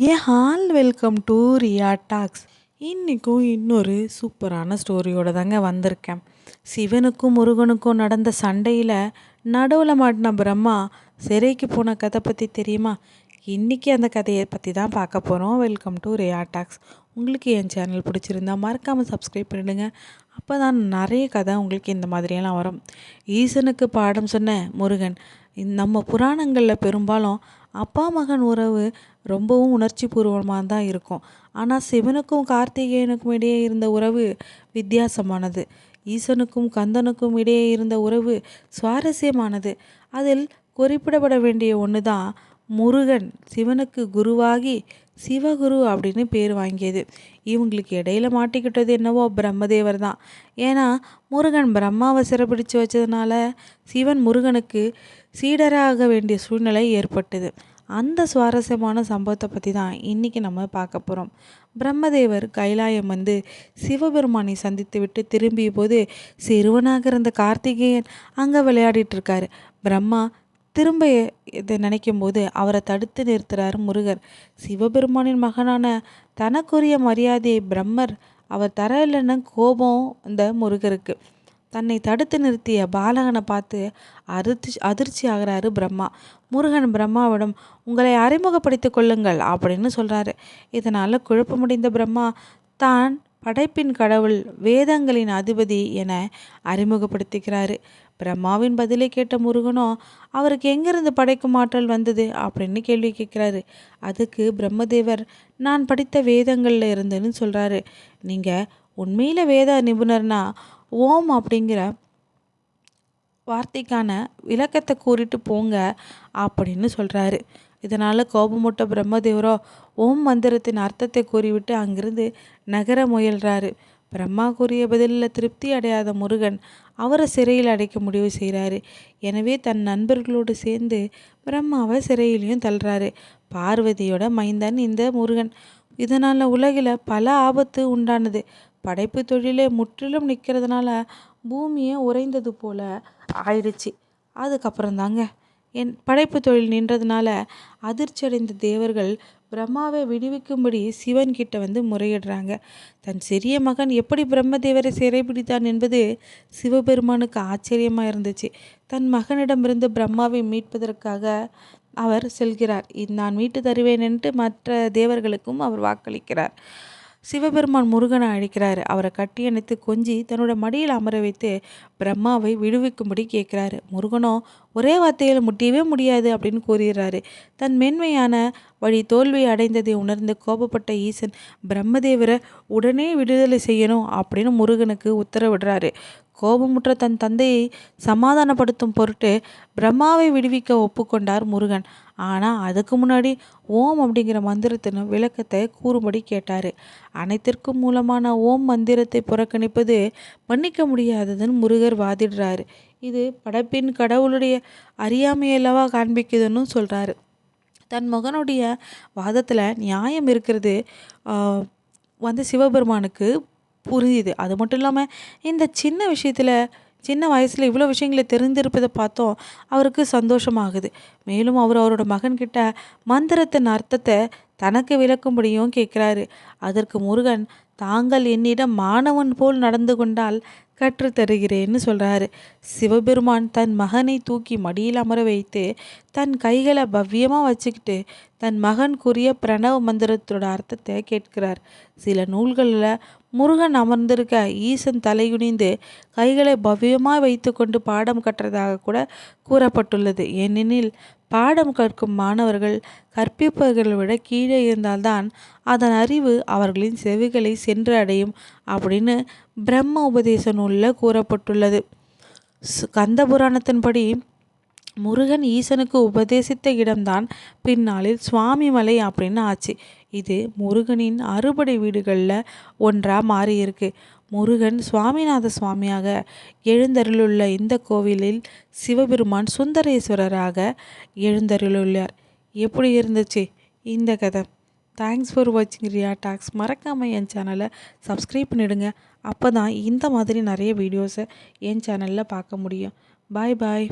Hall welcome to Riya talks. இன்றைக்கும் இன்னொரு சூப்பரான ஸ்டோரியோட தாங்க வந்திருக்கேன். சிவனுக்கும் முருகனுக்கும் நடந்த சண்டையில் நடுவில் மாட்டின பிரம்மா சிறைக்கு போன கதை பற்றி தெரியுமா? இன்றைக்கி அந்த கதையை பற்றி தான் பார்க்க போகிறோம். Welcome to Riya talks. உங்களுக்கு என் சேனல் பிடிச்சிருந்தா மறக்காமல் சப்ஸ்கிரைப் பண்ணிவிடுங்க. அப்போ தான் நிறைய கதை உங்களுக்கு இந்த மாதிரியெல்லாம் வரும். ஈசனுக்கு பாடம் சொன்ன முருகன். நம்ம புராணங்களில் பெரும்பாலும் அப்பா மகன் உறவு ரொம்பவும் உணர்ச்சி பூர்வமாக தான் இருக்கும். ஆனால் சிவனுக்கும் கார்த்திகேயனுக்கும் இடையே இருந்த உறவு வித்தியாசமானது. ஈசனுக்கும் கந்தனுக்கும் இடையே இருந்த உறவு சுவாரஸ்யமானது. அதில் குறிப்பிடப்பட வேண்டிய ஒன்று தான் முருகன் சிவனுக்கு குருவாகி சிவகுரு அப்படின்னு பேர் வாங்கியது. இவங்களுக்கு இடையில மாட்டிக்கிட்டது என்னவோ பிரம்மதேவர் தான். ஏன்னா முருகன் பிரம்மாவை சிறைப்பிடிச்சு வச்சதுனால சிவன் முருகனுக்கு சீடராக வேண்டிய சூழ்நிலை ஏற்பட்டது. அந்த சுவாரஸ்யமான சம்பவத்தை பற்றி தான் இன்றைக்கி நம்ம பார்க்க போகிறோம். பிரம்மதேவர் கைலாயம் வந்து சிவபெருமானை சந்தித்து விட்டு திரும்பிய போது சிறுவனாக இருந்த கார்த்திகேயன் அங்கே விளையாடிட்டு இருக்காரு. பிரம்மா திரும்ப இதை நினைக்கும் போது அவரை தடுத்து நிறுத்துகிறார் முருகர். சிவபெருமானின் மகனான தனக்குரிய மரியாதையை பிரம்மர் அவர் தர இல்லைன்னு கோபம் இந்த முருகருக்கு. தன்னை தடுத்து நிறுத்திய பாலகனை பார்த்து அதிர்ச்சி ஆகிறாரு பிரம்மா. முருகன் பிரம்மாவிடம் உங்களை அறிமுகப்படுத்தி கொள்ளுங்கள் அப்படின்னு சொல்கிறாரு. இதனால் குழப்பமடைந்த பிரம்மா தான் படைப்பின் கடவுள், வேதங்களின் அதிபதி என அறிமுகப்படுத்திக்கிறாரு. பிரம்மாவின் பதிலை கேட்ட முருகனோ அவருக்கு எங்கிருந்து படைக்கும் ஆற்றல் வந்தது அப்படின்னு கேள்வி கேட்குறாரு. அதுக்கு பிரம்மதேவர் நான் படித்த வேதங்களில் இருந்துன்னு சொல்கிறாரு. நீங்கள் உண்மையில் வேத நிபுணர்னா ஓம் அப்படிங்கிற வார்த்தைக்கான விளக்கத்தை கூறிட்டு போங்க அப்படின்னு சொல்கிறாரு. இதனால் கோபமுட்ட பிரம்மதேவரோ ஓம் மந்திரத்தின் அர்த்தத்தை கூறிவிட்டு அங்கிருந்து நகர முயல்றாரு. பிரம்மா கூறிய பதிலில் திருப்தி அடையாத முருகன் அவரை சிறையில் அடைக்க முடிவு செய்கிறாரு. எனவே தன் நண்பர்களோடு சேர்ந்து பிரம்மாவை சிறையிலையும் தள்ளுறாரு. பார்வதியோட மைந்தன் இந்த முருகன். இதனால் உலகில் பல ஆபத்து உண்டானது. படைப்பு தொழிலே முற்றிலும் நிற்கிறதுனால பூமியை உறைந்தது போல ஆயிடுச்சு. அதுக்கப்புறம் தாங்க படைப்பு தொழில் நின்றதுனால அதிர்ச்சி அடைந்த தேவர்கள் பிரம்மாவை விடுவிக்கும்படி சிவன் கிட்ட வந்து முறையிடுறாங்க. தன் சிறிய மகன் எப்படி பிரம்மதேவரை சிறைபிடித்தான் என்பது சிவபெருமானுக்கு ஆச்சரியமாக இருந்துச்சு. தன் மகனிடமிருந்து பிரம்மாவை மீட்பதற்காக அவர் செல்கிறார். நான் மீட்டு தருவேன் என்று மற்ற தேவர்களுக்கும் அவர் வாக்களிக்கிறார். சிவபெருமான் முருகனை அழைக்கிறார். அவரை கட்டி அணைத்து கொஞ்சி தன்னோட மடியில் அமர வைத்து பிரம்மாவை விடுவிக்கும்படி கேட்குறாரு. முருகனோ ஒரே வார்த்தையில் முடியவே முடியாது அப்படின்னு கூறுகிறாரு. தன் மென்மையான வழி தோல்வி அடைந்ததை உணர்ந்து கோபப்பட்ட ஈசன் பிரம்மதேவரை உடனே விடுதலை செய்யணும் அப்படின்னு முருகனுக்கு உத்தரவிடுறாரு. கோபமுற்ற தன் தந்தையை சமாதானப்படுத்தும் பொருட்டு பிரம்மாவை விடுவிக்க ஒப்புக்கொண்டார் முருகன். ஆனால் அதுக்கு முன்னாடி ஓம் அப்படிங்கிற மந்திரத்தின் விளக்கத்தை கூறும்படி கேட்டார். அனைத்திற்கும் மூலமான ஓம் மந்திரத்தை புறக்கணிப்பது மன்னிக்க முடியாததுன்னு முருகர் வாதிடுறாரு. இது படைப்பின் கடவுளுடைய அறியாமையல்லவா காண்பிக்குதுன்னு சொல்கிறாரு. தன் மகனுடைய வாதத்தில் நியாயம் இருக்கிறது சிவபெருமானுக்கு புரியுது. அது மட்டும் இல்லாமல் இந்த சின்ன வயசில் இவ்வளோ விஷயங்களை தெரிந்திருப்பதை பார்த்தோம் அவருக்கு சந்தோஷமாகுது. மேலும் அவரோட மகன்கிட்ட மந்திரத்தின் அர்த்தத்தை தனக்கு விளக்கும்படியும் கேட்குறாரு. அதற்கு முருகன் தாங்கள் என்னிடம் மாணவன் போல் நடந்து கொண்டால் கற்றுத்தருகிறேன்னு சொல்கிறாரு. சிவபெருமான் தன் மகனை தூக்கி மடியில் அமர வைத்து தன் கைகளை பவ்யமாக வச்சுக்கிட்டு தன் மகன் கூறிய பிரணவ மந்திரத்தோட அர்த்தத்தை கேட்கிறார். சில நூல்களில் முருகன் அமர்ந்திருக்க ஈசன் தலைகுனிந்து கைகளை பவ்யமாக வைத்து கொண்டு பாடம் கற்றதாக கூட கூறப்பட்டுள்ளது. ஏனெனில் பாடம் கற்கும் மாணவர்கள் கற்பிப்பவர்களை விட கீழே இருந்தால்தான் அதன் அறிவு அவர்களின் செவிகளை சென்று அடையும் அப்படின்னு பிரம்ம உபதேச நூலில் கூறப்பட்டுள்ளது. கந்த புராணத்தின்படி முருகன் ஈசனுக்கு உபதேசித்த இடம்தான் பின்னாளில் சுவாமி மலை அப்படின்னு ஆச்சு. இது முருகனின் அறுபடை வீடுகளில் ஒன்றாக மாறியிருக்கு. முருகன் சுவாமிநாத சுவாமியாக எழுந்தருளுள்ள இந்த கோவிலில் சிவபெருமான் சுந்தரேஸ்வரராக எழுந்தருளுள்ளார். எப்படி இருந்துச்சு இந்த கதை? தேங்க்ஸ் ஃபார் வாட்சிங் ரியா டாக்ஸ். மறக்காமல் என் சேனலை சப்ஸ்கிரைப் பண்ணிவிடுங்க. அப்போ தான் இந்த மாதிரி நிறைய வீடியோஸை என் சேனலில் பார்க்க முடியும். பாய் பாய்.